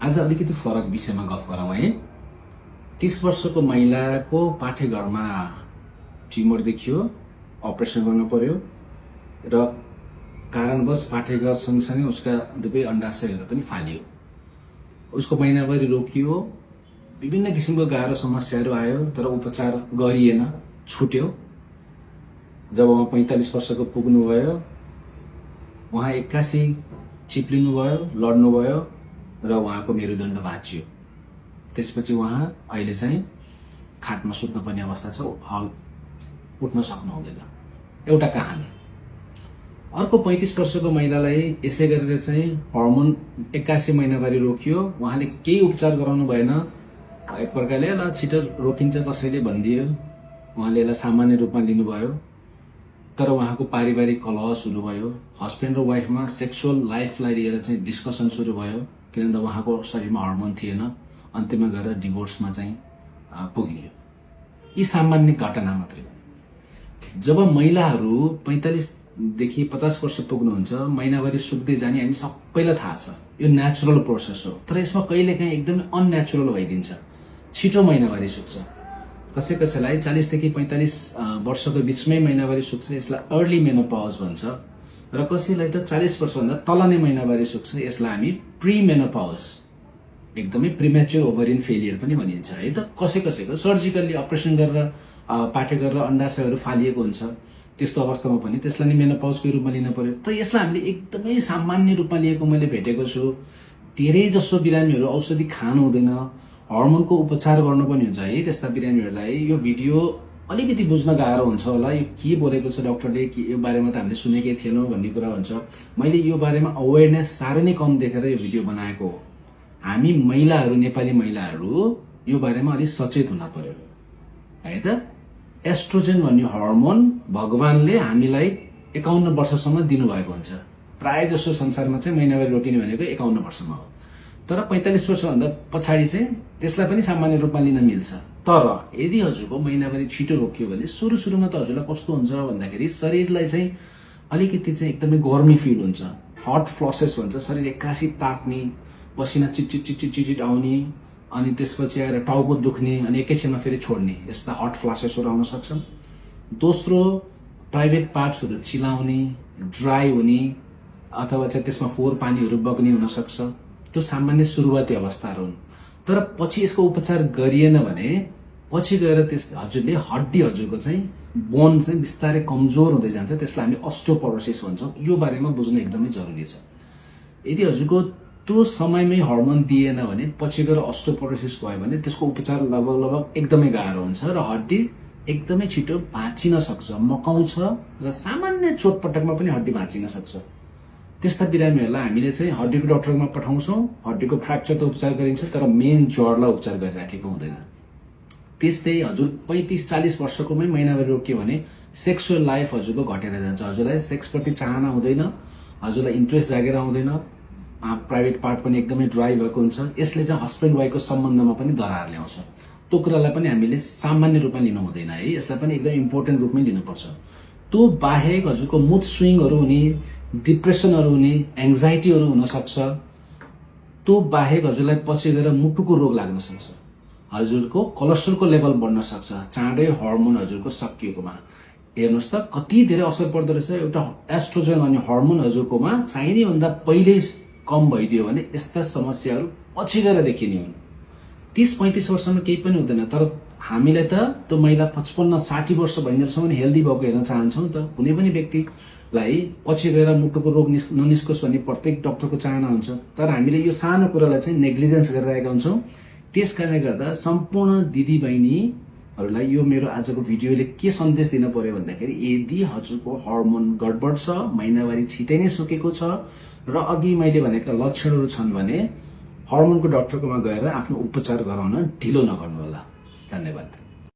आज अलिकति फरक विषयमा गफ गरौँ है। 30 वर्षको महिलाको पाठेघरमा ट्युमर देखियो, अपरेसन गर्नु पर्यो र कारणवश पाठेघर सँगसँगै उसका दुवै अण्डाशयहरू पनि फालियो। उसको महिनाभरि रोकियो, विभिन्न किसिमको गाह्रो समस्याहरू आयो, तर उपचार गरिएन, छुट्यो। जब उहाँ 45 वर्षको पुग्नुभयो, उहाँ एक्कासी चिप्लिनुभयो, लड्नुभयो र उहाँको मेरुदण्ड भाँचियो। त्यसपछि उहाँ अहिले चाहिँ खाटमा सुत्नुपर्ने अवस्था छ, उठ्न सक्नु हुँदैन। एउटा कहानी। अर्को 35 वर्षको महिलालाई यसै गरेर चाहिँ हर्मोन 81 महिनाभरि रोकियो, उहाँले केही उपचार गराउनु भएन। एक प्रकारले ल छिटो रोकिन्छ कसैले भनिदियो, उहाँले यसलाई सामान्य रूपमा लिनुभयो। तर उहाँको पारिवारिक कलह सुरु भयो, हस्बेन्ड र वाइफमा सेक्सुअल लाइफलाई लिएर चाहिँ डिस्कसन सुरु भयो, किनभने उहाँको शरीरमा हर्मोन थिएन। अन्त्यमा गएर डिभोर्समा चाहिँ पुगियो। यी सामान्य घटना मात्रै हो। जब महिलाहरू 45 देखि 50 वर्ष पुग्नुहुन्छ, महिनाभरि सुक्दै जाने हामी सबैलाई थाहा छ, यो नेचुरल प्रोसेस हो। तर यसमा कहिलेकाहीँ एकदमै अननेचुरल भइदिन्छ, छिटो महिनाभरि सुक्छ। कसैलाई 40 देखि 45 वर्षको बिचमै महिनाभरि सुक्छ, यसलाई अर्ली मेनोपज भन्छ। र कसैलाई त 40 वर्षभन्दा तल नै महिनाभरि सुक्छ, यसलाई हामी प्री मेनोपज, एकदमै प्रिमेच्योर ओभरियन फेलियर पनि भनिन्छ है त। कसैको सर्जिकल्ली अपरेसन गरेर पाठेघर र अण्डाशयहरू फालिएको हुन्छ, त्यस्तो अवस्थामा पनि त्यसलाई नै मेनोपजको रूपमा लिन पर्यो। त यसलाई हामीले एकदमै सामान्य रूपमा लिएको मैले भेटेको छु। धेरै जसो बिरामीहरू औषधि खानु हुँदैन, हर्मोनको उपचार गर्नु पनि हुन्छ है त्यस्ता बिरामीहरूलाई। यो भिडियो अलिकति बुझ्न गाह्रो हुन्छ होला, यो के बोलेको छ डाक्टरले, कि यो बारेमा त हामीले सुनेकै थिएनौँ भन्ने कुरा हुन्छ। मैले यो बारेमा अवेरनेस साह्रै नै कम देखेर यो भिडियो बनाएको हो। हामी महिलाहरू, नेपाली महिलाहरू यो बारेमा अलिक सचेत हुन पर्यो है त। एस्ट्रोजेन भन्ने हर्मोन भगवानले हामीलाई 51 वर्षसम्म दिनुभएको हुन्छ। प्राय जसो संसारमा चाहिँ महिनाभरि रोकिने भनेको 51 वर्षमा हो। तर 45 वर्षभन्दा पछाडि चाहिँ त्यसलाई पनि सामान्य रूपमा लिन मिल्छ। तर यदि हजुरको महिनाभरि छिटो रोकियो भने सुरुमा त हजुरलाई कस्तो हुन्छ भन्दाखेरि शरीरलाई चाहिँ अलिकति चाहिँ एकदमै गर्मी फिल हुन्छ, हट फ्लसेस भन्छ। शरीर एक्कासी तात्ने, पसिना चिट आउने, अनि त्यसपछि आएर टाउको दुख्ने, अनि एकैछिनमा फेरि छोड्ने, यस्ता हट फ्लसेसहरू आउन सक्छन्। दोस्रो, प्राइभेट पार्ट्सहरू चिलाउने, ड्राई हुने, अथवा चाहिँ त्यसमा फोहोर पानीहरू बग्ने हुन सक्छ। त्यो सामान्य सुरुवाती अवस्थाहरू हुन्। तर पछि यसको उपचार गरिएन भने पछि गएर हजुरले हड्डी, हजुरको चाहिँ बोन चाहिँ बिस्तारै कमजोर हुँदै जान्छ। त्यसलाई हामी अस्टियोपोरोसिस भन्छौँ। यो बारेमा बुझ्नु एकदमै जरुरी छ। यदि हजुरको त्यो समयमै हर्मोन दिएन भने पछि गएर अस्टियोपोरोसिस भयो भने त्यसको उपचार लगभग एकदमै गाह्रो हुन्छ र हड्डी एकदमै छिटो भाँचिन सक्छ, मकाउँछ र सामान्य चोटपटकमा पनि हड्डी भाँचिन सक्छ। त्यस्ता बिरामीहरूलाई हामीले चाहिँ हड्डीको डाक्टरमा पठाउँछौँ। हड्डीको फ्र्याक्चर त उपचार गरिन्छ, तर मेन जडलाई उपचार गरिराखेको हुँदैन। त्यस्तै हजुर 35-40 वर्षकोमै महिनाभरि रोकियो भने सेक्सुअल लाइफ हजुरको घटेर जान्छ। हजुरलाई सेक्सप्रति चाहना हुँदैन, हजुरलाई इन्ट्रेस्ट जागेर आउँदैन, प्राइभेट पार्ट पनि एकदमै ड्राई भएको हुन्छ। यसले चाहिँ हस्बेन्ड वाइफको सम्बन्धमा पनि दरार ल्याउँछ। त्यो कुरालाई पनि हामीले सामान्य रूपमा लिनु हुँदैन है, यसलाई पनि एकदम इम्पोर्टेन्ट रूपमै लिनुपर्छ। त्यो बाहेक हजुरको मुड स्विङहरू हुने, डिप्रेसनहरू हुने, एङ्जाइटीहरू हुन सक्छ। त्यो बाहेक हजुरलाई पछि गएर मुटुको रोग लाग्न सक्छ, हजुरको कोलेस्ट्रोलको लेभल बढ्न सक्छ, चाँडै हर्मोन हजुरको सकिएकोमा। हेर्नुहोस् त कति धेरै असर पर्दो रहेछ। एउटा एस्ट्रोजन भन्ने हर्मोन हजुरकोमा चाहिने भन्दा पहिल्यै कम भइदियो भने यस्ता समस्याहरू पछि गएर देखिने हुन्। 30-35 वर्षमा केही पनि हुँदैन, तर हामीलाई त त्यो महिला 55-60 वर्ष भइन्जेलसम्म हेल्दी भएको हेर्न चाहन्छौँ त। कुनै पनि व्यक्तिलाई पछि गएर मुटुको रोग ननिस्कोस् भन्ने प्रत्येक डाक्टरको चाहना हुन्छ। तर हामीले यो सानो कुरालाई चाहिँ नेग्लिजेन्स गरिरहेका हुन्छौँ। त्यस कारणले गर्दा सम्पूर्ण दिदी बहिनीहरूलाई यो मेरो आजको भिडियोले के सन्देश दिन पर्यो भन्दाखेरि, यदि हजुरको हर्मोन गडबड छ, महिनाभरि छिटै नै सुकेको छ र अघि मैले भनेका लक्षणहरू छन् भने हर्मोनको डाक्टरकोमा गएर आफ्नो उपचार गराउन ढिलो नगर्नु होला। धन्यवाद।